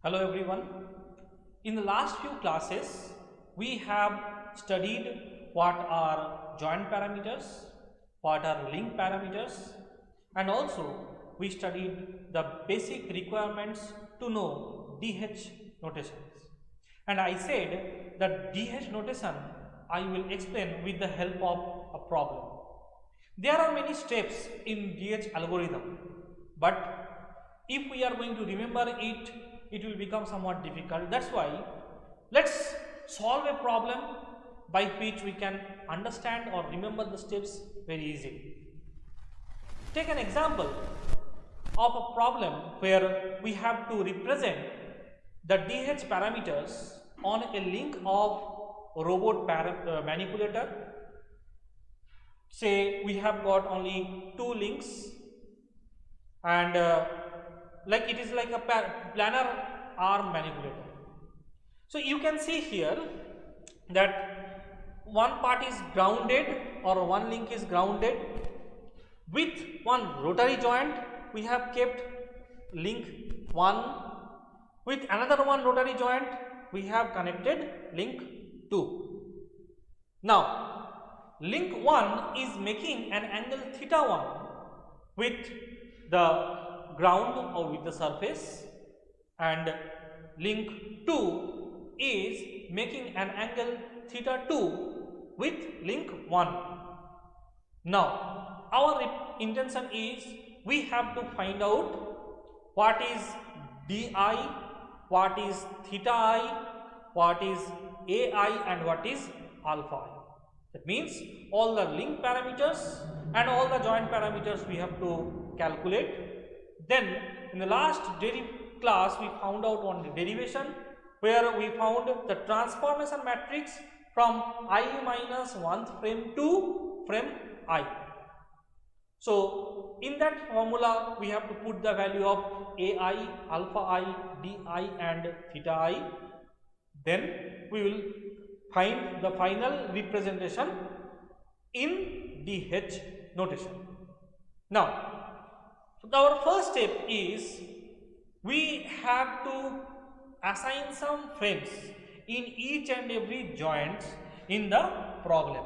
Hello everyone. In the last few classes, we have studied what are joint parameters, what are link parameters, and also we studied the basic requirements to know DH notations. And I said that DH notation I will explain with the help of a problem. There are many steps in DH algorithm, but if we are going to remember it, it will become somewhat difficult. That's why let's solve a problem by which we can understand or remember the steps very easily. Take an example of a problem where we have to represent the DH parameters on a link of robot manipulator. Say we have got only two links and like it is like a planar arm manipulator. So you can see here that one part is grounded or one link is grounded. With one rotary joint we have kept link 1, with another one rotary joint we have connected link 2. Now link 1 is making an angle theta 1 with the ground or with the surface, and link 2 is making an angle theta 2 with link 1. Now our intention is we have to find out what is di, what is theta I, what is ai, and what is alpha I. That means all the link parameters and all the joint parameters we have to calculate. Then in the last class we found out one derivation where we found the transformation matrix from I minus 1th frame to frame I. So in that formula we have to put the value of ai, alpha I, di, and theta I. Then we will find the final representation in DH notation. Now our first step is we have to assign some frames in each and every joints in the problem.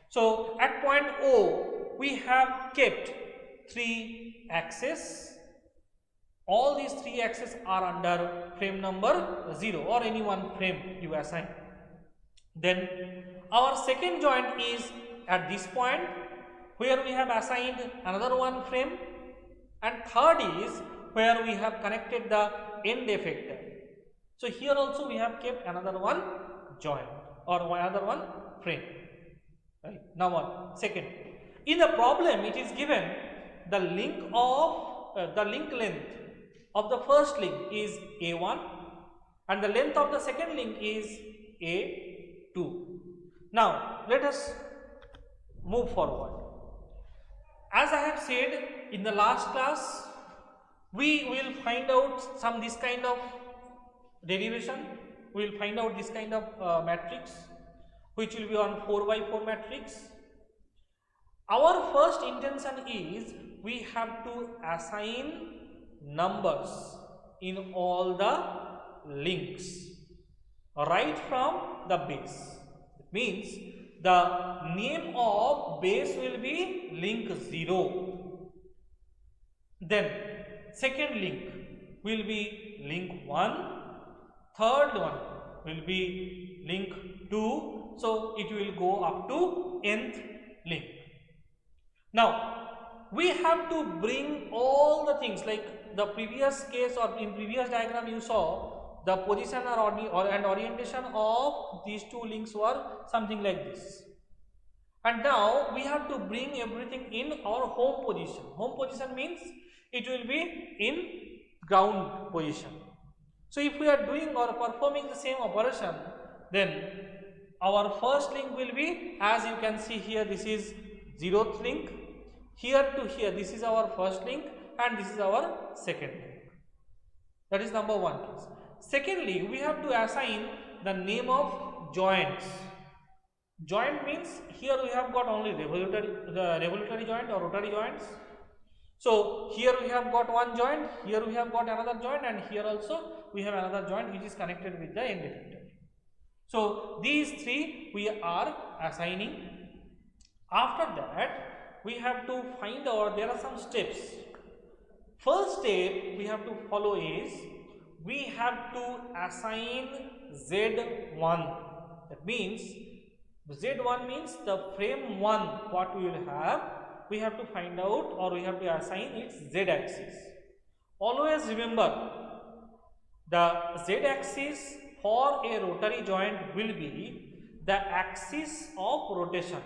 So at point O we have kept 3 axes. All these 3 axes are under frame number 0 or any one frame you assign. Then our second joint is at this point where we have assigned another one frame, and third is where we have connected the end effector. So here also we have kept another one joint or another one frame. Right. Now one second. In the problem it is given the link of the link length of the first link is A1 and the length of the second link is A2. Now let us move forward. As I have said in the last class, we will find out this kind of derivation. We will find out this kind of matrix which will be on 4x4 matrix. Our first intention is we have to assign numbers in all the links right from the base. It means the name of base will be link 0. Then second link will be link 1. Third one will be link 2. So it will go up to nth link. Now we have to bring all the things like the previous case or in previous diagram you saw the position and orientation of these two links were something like this. And now we have to bring everything in our home position. Home position means it will be in ground position. So if we are doing or performing the same operation, then our first link will be, as you can see here, this is 0th link. Here to here, this is our first link and this is our second link. That is number one case. Secondly, we have to assign the name of joints. Joint means here we have got only revolutory joint or rotary joints. So here we have got one joint, here we have got another joint, and here also we have another joint which is connected with the end effector. So these three we are assigning. After that we have to find out, there are some steps. First step we have to follow is we have to assign Z1. That means Z1 means the frame 1 what we will have, we have to find out or we have to assign its Z axis. Always remember, the Z axis for a rotary joint will be the axis of rotation,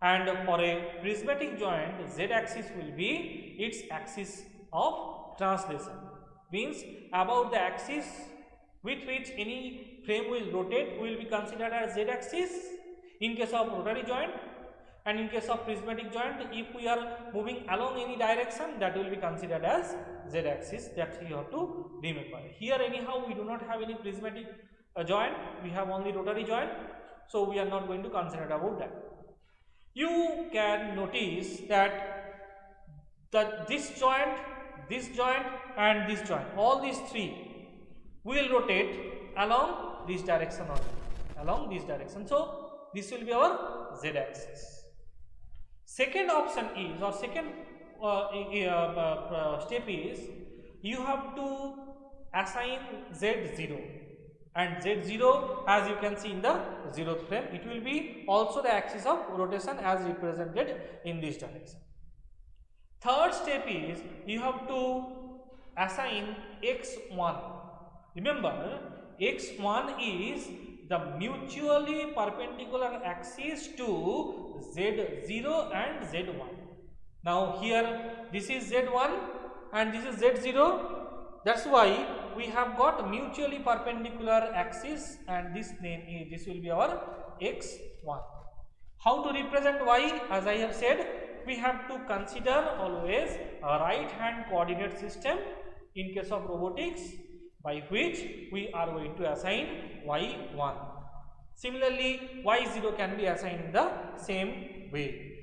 and for a prismatic joint Z axis will be its axis of translation. Means about the axis with which any frame will rotate will be considered as Z axis in case of rotary joint, and in case of prismatic joint if we are moving along any direction that will be considered as Z axis. That you have to remember. Here anyhow we do not have any prismatic joint, we have only rotary joint, so we are not going to consider about that. You can notice that this joint and this joint, all these three will rotate along this direction only, along this direction. So this will be our Z axis. Second option is, or second step is, you have to assign Z0, and Z0 as you can see in the zeroth frame, it will be also the axis of rotation as represented in this direction. Third step is you have to assign X1. Remember, X1 is the mutually perpendicular axis to Z0 and Z1. Now here this is Z1 and this is Z0. That's why we have got mutually perpendicular axis, and this name is, this will be our X1. How to represent Y? As I have said, we have to consider always a right hand coordinate system in case of robotics, by which we are going to assign Y1. Similarly, Y0 can be assigned in the same way.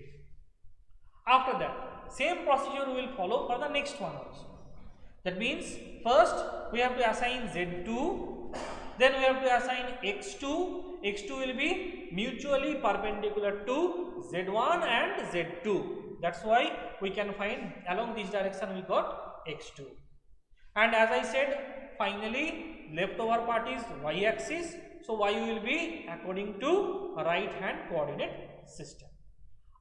After that, same procedure we will follow for the next one also. That means first we have to assign Z2, then we have to assign X2. X2 will be mutually perpendicular to Z1 and Z2. That's why we can find along this direction we got X2. And as I said, finally leftover part is Y axis. So Y will be according to right hand coordinate system.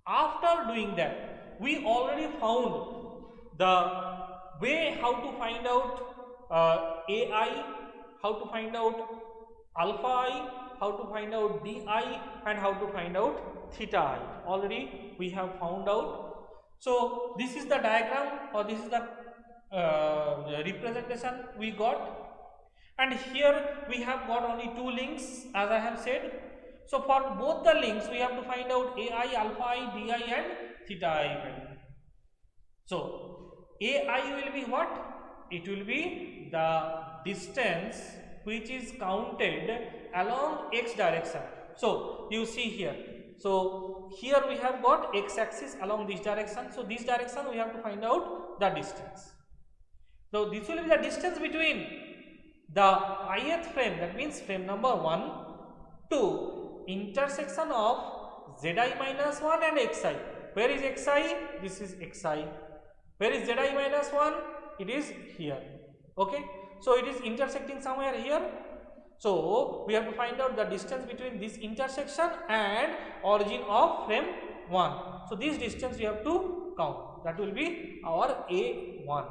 After doing that, we already found the way how to find out AI, how to find out alpha I, how to find out di, and how to find out theta I. Already we have found out. So this is the diagram, or this is the representation we got, and here we have got only two links as I have said. So for both the links we have to find out AI, alpha I, di, and theta I value. So AI will be what? It will be the distance which is counted along x direction. So you see here. So here we have got x axis along this direction. So this direction we have to find out the distance. So this will be the distance between the ith frame, that means frame number 1 to intersection of Zi minus 1 and Xi. Where is Xi? This is Xi. Where is Zi minus 1? It is here. Okay. So it is intersecting somewhere here. So we have to find out the distance between this intersection and origin of frame 1. So this distance we have to count. That will be our A1.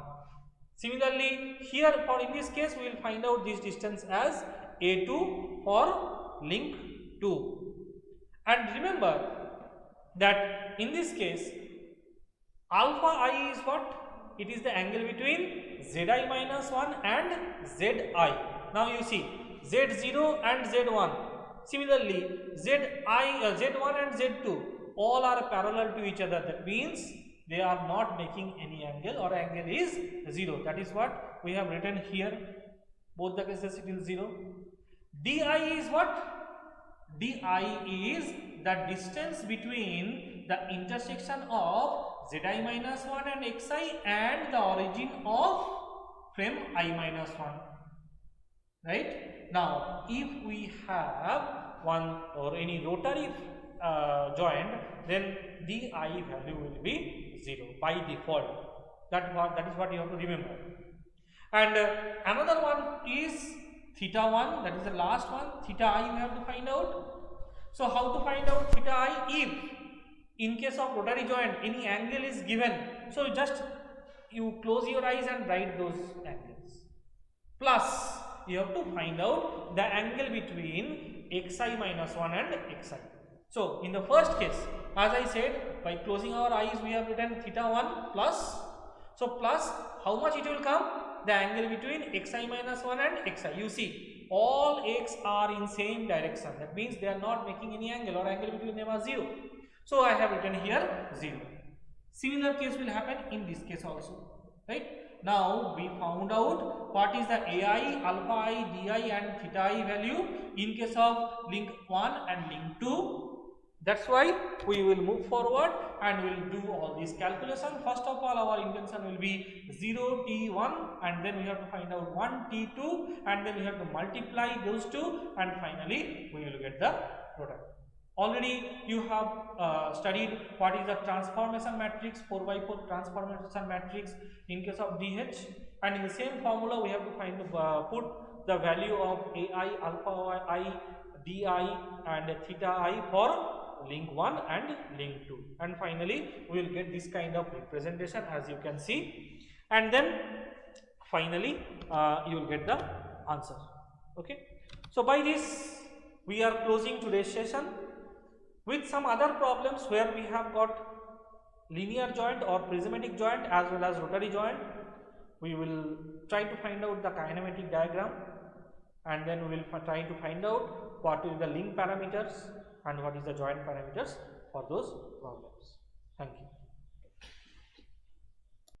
Similarly, here for in this case we will find out this distance as A2 for link 2. And remember that in this case alpha I is what? It is the angle between Zi minus 1 and Zi. Now you see Z0 and Z1. Similarly, Z1 and Z2 all are parallel to each other. That means they are not making any angle, or angle is 0. That is what we have written here. Both the cases it is 0. Di is what? Di is the distance between the intersection of zi minus 1 and xi and the origin of frame I minus 1. Right? Now, if we have one or any rotary joint, then the I value will be 0 by default. That is what you have to remember. And another one is theta 1, that is the last one, theta I we have to find out. So, how to find out theta I? If in case of rotary joint any angle is given, so just you close your eyes and write those angles. Plus, you have to find out the angle between xi minus 1 and xi. So, in the first case, as I said, by closing our eyes we have written theta 1 plus. So, plus how much it will come? The angle between xi minus 1 and xi. You see, all x are in same direction. That means they are not making any angle, or angle between them are 0. So, I have written here 0. Similar case will happen in this case also. Right? Now, we found out what is the AI, alpha I, di and theta I value in case of link 1 and link 2. That's why we will move forward and we'll do all these calculations. First of all, our intention will be 0 T1 and then we have to find out 1 T2 and then we have to multiply those two and finally we will get the product. Already you have studied what is the transformation matrix, 4 by 4 transformation matrix in case of DH, and in the same formula we have to find put the value of AI, alpha I, di and theta I for link 1 and link 2, and finally we will get this kind of representation as you can see, and then finally you will get the answer. Okay, so by this we are closing today's session with some other problems where we have got linear joint or prismatic joint as well as rotary joint. We will try to find out the kinematic diagram and then we will try to find out what is the link parameters and what is the joint parameters for those problems. Thank you.